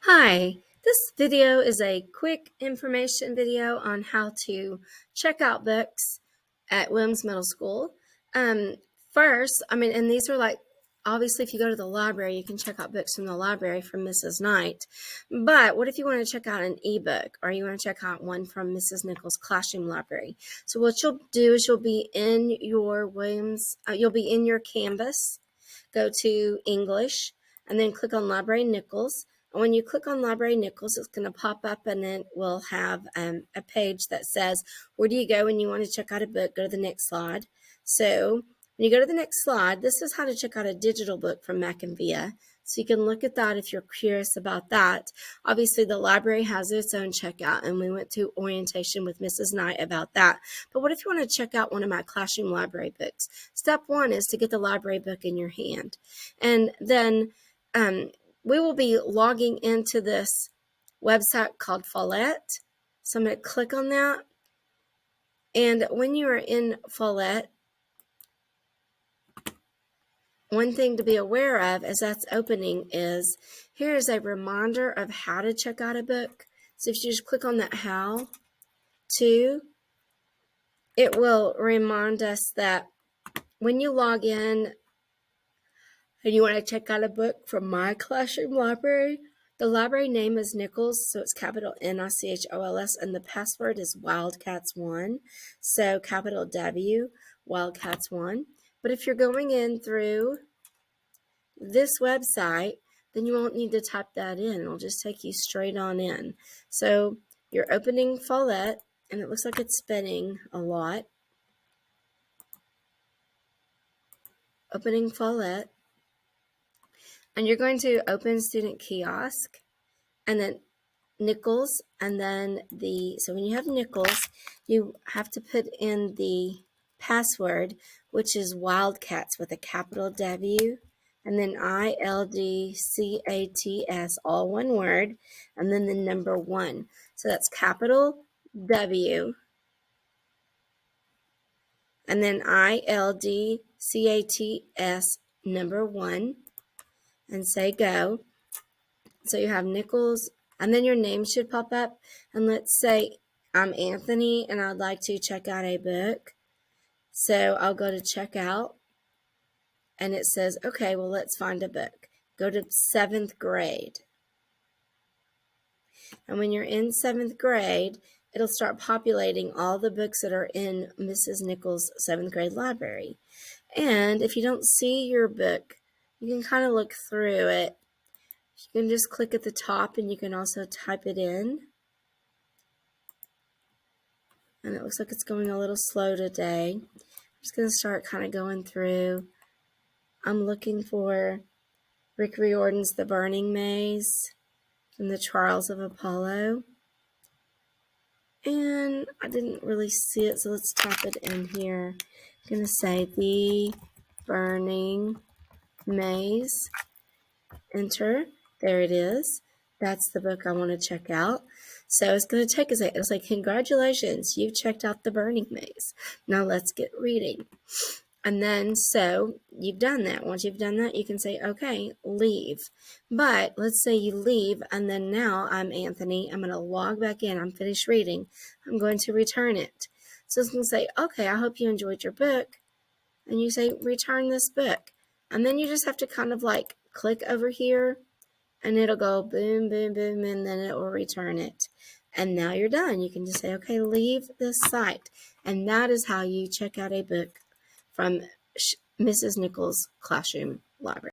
Hi, this video is a quick information video on how to check out books at Williams Middle School. First, and these are like, obviously if you go to the library, you can check out books from the library from Mrs. Knight. But what if you want to check out an ebook or you want to check out one from Mrs. Nichols' classroom library? So what you'll do is you'll be in your Canvas, go to English, and then click on Library Nichols. And when you click on Library Nichols, it's going to pop up and it will have a page that says, where do you go when you want to check out a book? Go to the next slide. So when you go to the next slide, this is how to check out a digital book from Mac and Via. So you can look at that if you're curious about that. Obviously, the library has its own checkout, and we went to orientation with Mrs. Knight about that. But what if you want to check out one of my classroom library books? Step one is to get the library book in your hand. And then we will be logging into this website called Fallette. So I'm going to click on that. And when you are in Fallette, one thing to be aware of as that's opening is here is a reminder of how to check out a book. So if you just click on that how to, it will remind us that when you log in and you want to check out a book from my classroom library, the library name is Nichols, so it's capital Nichols, and the password is Wildcats1, so capital W, Wildcats1. But if you're going in through this website, then you won't need to type that in. It'll just take you straight on in. So you're opening Fallette, and it looks like it's spinning a lot. Opening Fallette. And you're going to open Student Kiosk, and then Nichols, and then so when you have Nichols, you have to put in the password, which is Wildcats with a capital W, and then ILDCATS, all one word, and then the number 1. So that's capital W, and then ILDCATS number 1, and say go. So you have Nichols, and then your name should pop up. And let's say I'm Anthony and I'd like to check out a book. So I'll go to check out, and it says, okay, well, let's find a book. Go to 7th grade. And when you're in 7th grade, it'll start populating all the books that are in Mrs. Nichols' 7th grade library. And if you don't see your book, you can kind of look through it. You can just click at the top, and you can also type it in. And it looks like it's going a little slow today. I'm just going to start kind of going through. I'm looking for Rick Riordan's The Burning Maze from the Trials of Apollo. And I didn't really see it, so let's type it in here. I'm going to say The Burning Maze. Enter. There it is. That's the book I want to check out. So it's going to take a second. It's like, congratulations, you've checked out The Burning Maze. Now let's get reading. And then, so you've done that. Once you've done that, you can say, okay, leave. But let's say you leave, and then now I'm Anthony. I'm going to log back in. I'm finished reading. I'm going to return it. So it's going to say, okay, I hope you enjoyed your book. And you say, return this book. And then you just have to kind of like click over here, and it'll go boom, boom, boom, and then it will return it. And now you're done. You can just say, okay, leave this site. And that is how you check out a book from Mrs. Nichols' classroom library.